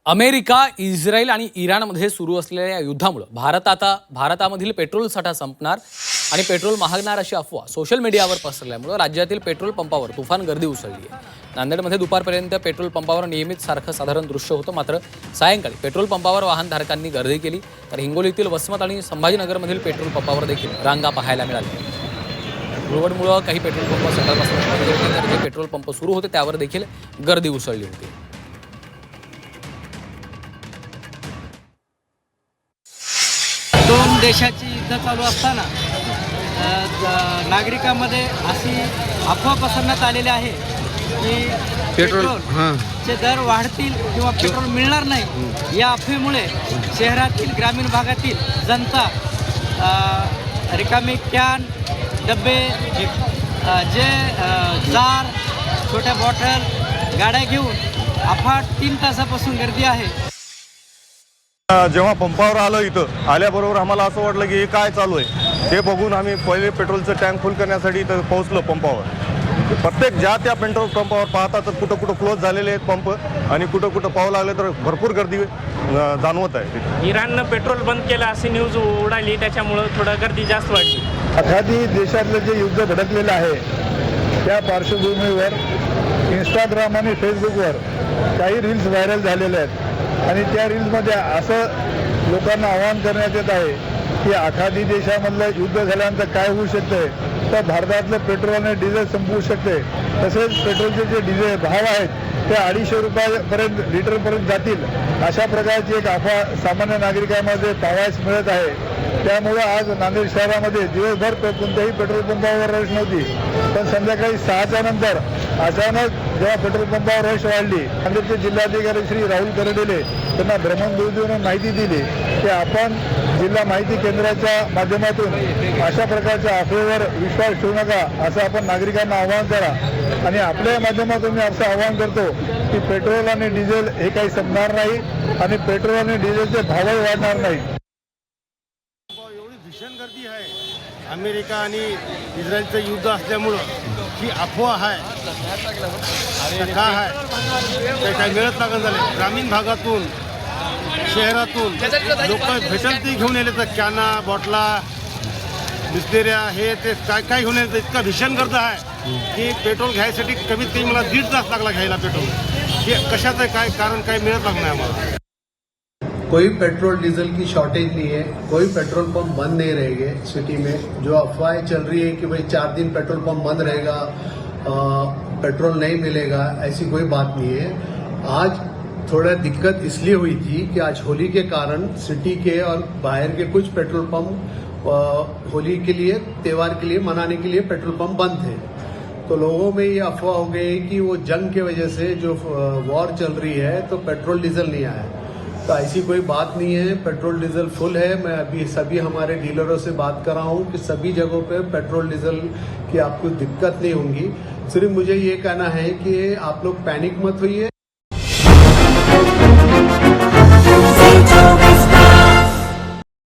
America, Israel आणि इराणमध्ये सुरू असलेल्या युद्धामुळे भारतामधील पेट्रोल साठा संपणार आणि पेट्रोल महागणार अशी अफवा सोशल मीडियावर पसरल्यामुळे राज्यातील पेट्रोल पंपावर तुफान गर्दी उसळली आहे. नांदेडमध्ये दुपारपर्यंत पेट्रोल पंपावर नियमित सारखं साधारण दृश्य होतं. मात्र सायंकाळी पेट्रोल पंपावर वाहनधारकांनी गर्दी केली. तर हिंगोलीतील वसमत आणि संभाजीनगरमधील पेट्रोल पंपावर देखील रांगा पाहायला मिळाल्या. धुळवडमुळे काही पेट्रोल पंप सकाळपासून बंद होते, तर जे पेट्रोल पंप सुरू होते त्यावर देखील गर्दी उसळली होती. दोन देशाची युद्ध चालू असताना नागरिकांमध्ये अशी अफवा पसरण्यात आलेली आहे की पेट्रोलचे दर वाढतील किंवा पेट्रोल मिळणार नाही. या अफवेमुळे शहरातील ग्रामीण भागातील जनता रिकामी कॅन, डबे, जे जार, छोट्या बॉटल, गाड्या घेऊन अफाट 3 तासापासून गर्दी आहे. जेव्हा पंपावर आलो, इथं आल्याबरोबर आम्हाला असं वाटलं की हे काय चालू आहे. ते बघून आम्ही पहिले पेट्रोलचं टँक फुल करण्यासाठी इथं पोहोचलो पंपावर. प्रत्येक ज्या त्या पेट्रोल पंपावर पाहता तर कुठं कुठं क्लोज झालेले आहेत पंप आणि कुठं कुठं पाहू लागले तर भरपूर गर्दी जाणवत आहे. इराणनं पेट्रोल बंद केलं अशी न्यूज उडाली, त्याच्यामुळं थोडं गर्दी जास्त वाढली. एखादी देशातलं जे युद्ध भडकलेलं आहे त्या पार्श्वभूमीवर इंस्टाग्राम आणि फेसबुकवर काही रील्स व्हायरल झालेल्या आहेत आणि त्या रील्समध्ये असं लोकांना आवाहन करण्यात येत आहे की आखाती देशामधलं युद्ध झाल्यानंतर काय होऊ शकते, तर भारतातलं पेट्रोल आणि डिझेल संपवू शकते. तसेच पेट्रोलचे जे डिझेल भाव आहेत ते 250 रुपयापर्यंत लिटरपर्यंत जातील, अशा प्रकारची एक अफवा सामान्य नागरिकांमध्ये पाहावयास मिळत आहे. त्यामुळं आज नांदेड शहरामध्ये दिवसभर कोणत्याही पेट्रोल पंपावर रश नव्हती, पण संध्याकाळी 6च्या नंतर अचानक जेव्हा पेट्रोल पंपावर रश वाढली, नांदेडचे जिल्हाधिकारी श्री राहुल करडेले त्यांना भ्रमणध्वनीवरून माहिती दिली की आपण जिल्हा माहिती केंद्राच्या माध्यमातून अशा प्रकारच्या अफवेवर विश्वास ठेवू नका, असं आपण नागरिकांना आवाहन करा. आणि आपल्या माध्यमातून मी असं आवाहन करतो की पेट्रोल आणि डिझेल हे काही संपणार नाही आणि पेट्रोल आणि डिझेलचे भावही वाढणार नाही. एवढी भीषण गर्दी आहे. अमेरिका आणि इस्रायलचं युद्ध असल्यामुळं ही अफवा आहे. काय आहे ते काय मिळत लागत झाले. ग्रामीण भागातून शहरातून लोक भेटल ती घेऊन येले, तर कॅना, बॉटला, बिस्लेऱ्या हे ते काय काय घेऊन येतं. इतका भीषण गर्द आहे की पेट्रोल घ्यायसाठी कमीत कमी मला 1.5 तास लागला घ्यायला पेट्रोल. हे कशाचं काय कारण काय मिळत लागणार आम्हाला. कोई पेट्रोल डीजल की शॉर्टेज नहीं है, कोई पेट्रोल पंप बंद नहीं रहेंगे सिटी में. जो अफवाहें चल रही है कि भाई 4 दिन पेट्रोल पंप बंद रहेगा, पेट्रोल नहीं मिलेगा, ऐसी कोई बात नहीं है. आज थोड़ा दिक्कत इसलिए हुई थी कि आज होली के कारण सिटी के और बाहर के कुछ पेट्रोल पंप होली के लिए, त्यौहार के लिए, मनाने के लिए पेट्रोल पंप बंद थे. तो लोगों में ये अफवाह हो गई कि वो जंग की वजह से जो वॉर चल रही है तो पेट्रोल डीजल नहीं आया. तो ऐसी कोई बात नहीं है. पेट्रोल डीजल फुल है. मैं अभी सभी हमारे डीलरों से बात कर रहा हूँ कि सभी जगहों पे पेट्रोल डीजल की आपको दिक्कत नहीं होगी. सिर्फ मुझे ये कहना है कि आप लोग पैनिक मत होइए.